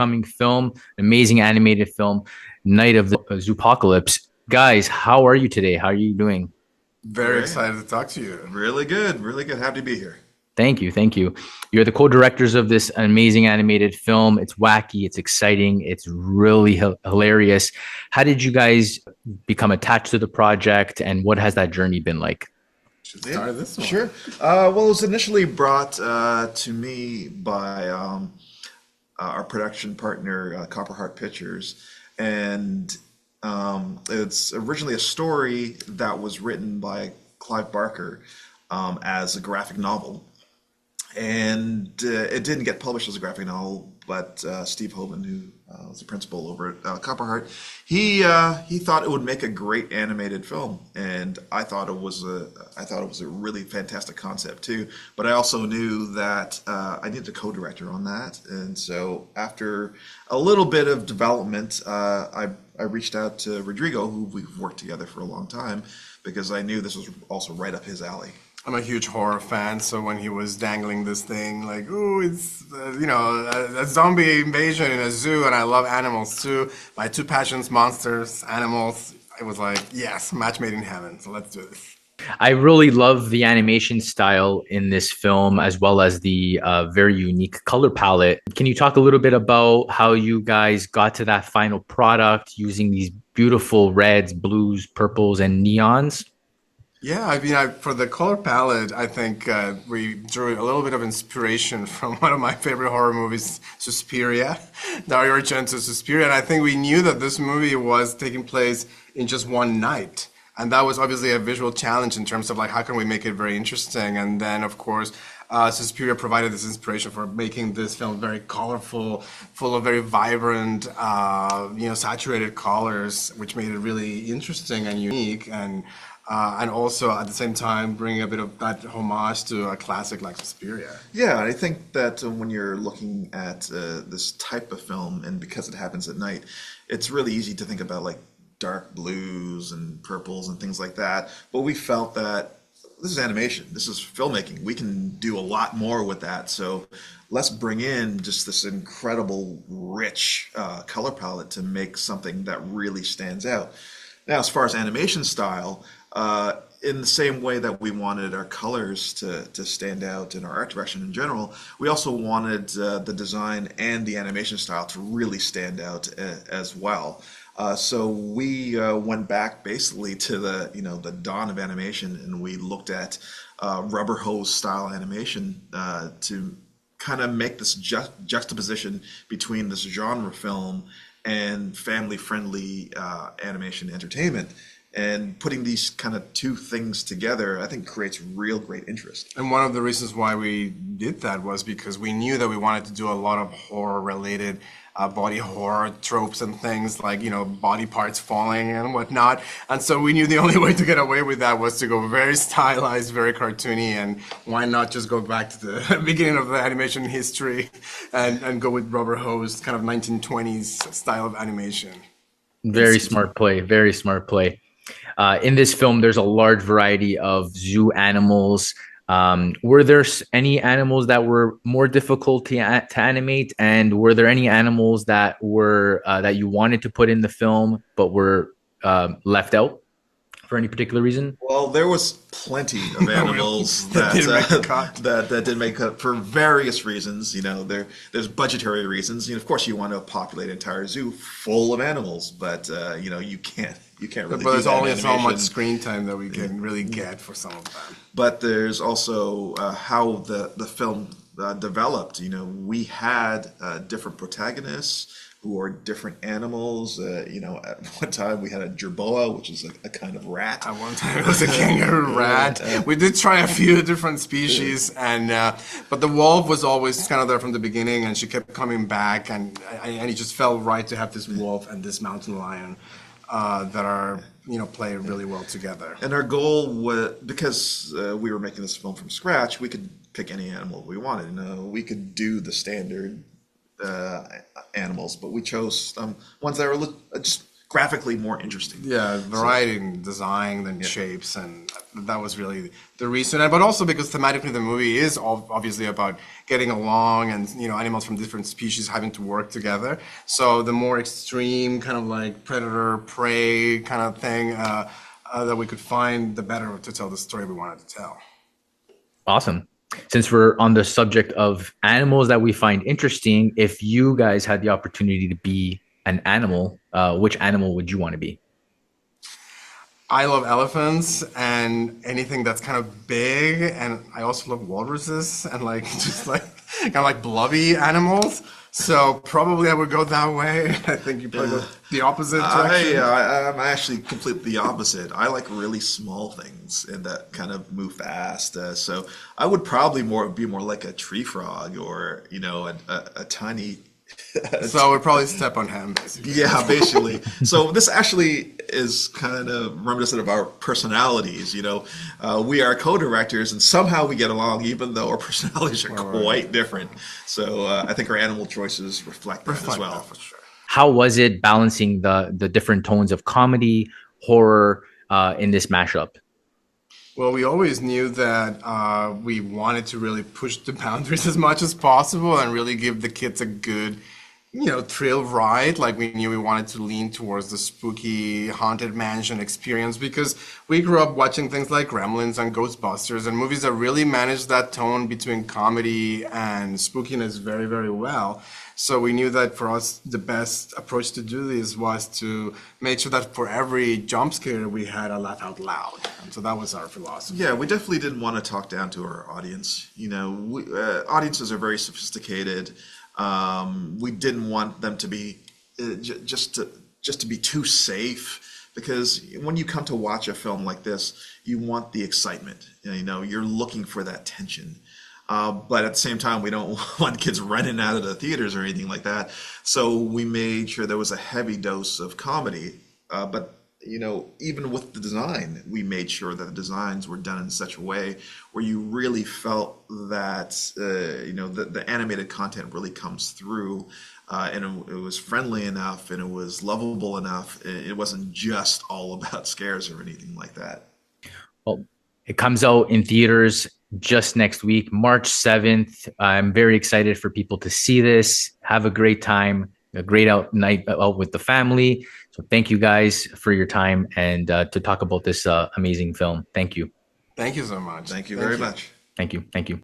upcoming film, an amazing animated film, Night of the Zoopocalypse. Guys, how are you today? How are you doing? Very Great. excited to talk to you. Really good. Really good. Happy to be here. Thank you, thank you. You're the co-directors of this amazing animated film. It's wacky, it's exciting, it's really hilarious. How did you guys become attached to the project, and what has that journey been like? Should Yeah, start this one. sure. Well, it was initially brought to me by our production partner, Copperheart Pictures, and it's originally a story that was written by Clive Barker as a graphic novel. And it didn't get published as a graphic novel, but Steve Hoban, who was the principal over at Copperheart, he thought it would make a great animated film, and I thought it was a really fantastic concept too. But I also knew that I needed a co-director on that, and so after a little bit of development, I reached out to Rodrigo, who we've worked together for a long time, because I knew this was also right up his alley. I'm a huge horror fan, so when he was dangling this thing, like, ooh, it's, a zombie invasion in a zoo, and I love animals too. My two passions, monsters, animals. It was like, yes, match made in heaven, so let's do this. I really love the animation style in this film, as well as the very unique color palette. Can you talk a little bit about how you guys got to that final product using these beautiful reds, blues, purples, and neons? Yeah, for the color palette, I think we drew a little bit of inspiration from one of my favorite horror movies, Suspiria, Dario Argento's Suspiria, and I think we knew that this movie was taking place in just one night. And that was obviously a visual challenge in terms of like how can we make it very interesting. And then of course, Suspiria provided this inspiration for making this film very colorful, full of very vibrant, saturated colors, which made it really interesting and unique. And also at the same time bringing a bit of that homage to a classic like Suspiria. Yeah, I think that when you're looking at this type of film, and because it happens at night, it's really easy to think about like dark blues and purples and things like that. But we felt that this is animation, this is filmmaking. We can do a lot more with that. So let's bring in just this incredible, rich color palette to make something that really stands out. Now, as far as animation style, in the same way that we wanted our colors to stand out in our art direction in general, we also wanted the design and the animation style to really stand out as well. So we went back basically to the dawn of animation, and we looked at rubber hose style animation to kind of make this juxtaposition between this genre film and family friendly animation entertainment. And putting these kind of two things together, I think creates real great interest. And one of the reasons why we did that was because we knew that we wanted to do a lot of horror related body horror tropes and things like, body parts falling and whatnot. And so we knew the only way to get away with that was to go very stylized, very cartoony, and why not just go back to the beginning of the animation history and go with rubber hose, kind of 1920s style of animation. Very smart play. Very smart play. In this film, there's a large variety of zoo animals. Were there any animals that were more difficult to animate, and were there any animals that were that you wanted to put in the film but were left out for any particular reason? Well, there was plenty of animals that didn't make the cut. that did make cut for various reasons. There's budgetary reasons. Of course, you want to populate an entire zoo full of animals, but you can't really But do there's that in only so much animation. screen time that we can really get for some of them. But there's also how the film developed. We had different protagonists who are different animals. At one time we had a jerboa, which is a kind of rat. At one time it was a kangaroo rat. We did try a few different species, and but the wolf was always kind of there from the beginning, and she kept coming back, and it just felt right to have this wolf and this mountain lion that are play really well together. And our goal was, because we were making this film from scratch, we could pick any animal we wanted. We could do the standard animals, but we chose ones that were just graphically more interesting. Yeah, variety in design and shapes and that was really the reason. But also because thematically the movie is obviously about getting along and, animals from different species having to work together. So the more extreme kind of like predator prey kind of thing that we could find, the better to tell the story we wanted to tell. Awesome. Since we're on the subject of animals that we find interesting, if you guys had the opportunity to be an animal, which animal would you want to be? I love elephants and anything that's kind of big, and I also love walruses and like just like kind of like blobby animals. So probably I would go that way. I think you probably go the opposite direction. I'm actually completely the opposite. I like really small things and that kind of move fast. So I would probably be more like a tree frog or a tiny. So we'd probably step on him, basically. Yeah, basically. So this actually is kind of reminiscent of our personalities. We are co-directors, and somehow we get along, even though our personalities are quite different. So I think our animal choices reflect that as well. For sure. How was it balancing the different tones of comedy, horror in this mashup? Well, we always knew that we wanted to really push the boundaries as much as possible and really give the kids a good, thrill ride. Like we knew we wanted to lean towards the spooky haunted mansion experience because we grew up watching things like Gremlins and Ghostbusters and movies that really managed that tone between comedy and spookiness very, very well. So we knew that for us, the best approach to do this was to make sure that for every jump scare, we had a laugh out loud. And so that was our philosophy. Yeah, we definitely didn't want to talk down to our audience. Audiences are very sophisticated. We didn't want them to be just to be too safe, because when you come to watch a film like this, you want the excitement. You're looking for that tension. But at the same time, we don't want kids running out of the theaters or anything like that. So we made sure there was a heavy dose of comedy. But even with the design, we made sure that the designs were done in such a way where you really felt that the animated content really comes through, and it was friendly enough and it was lovable enough. It wasn't just all about scares or anything like that. Well, it comes out in theaters just next week, March 7th. I'm very excited for people to see this. Have a great time, a great night out with the family. So thank you guys for your time and to talk about this amazing film. Thank you. Thank you so much. Thank you very much. Thank you. Thank you.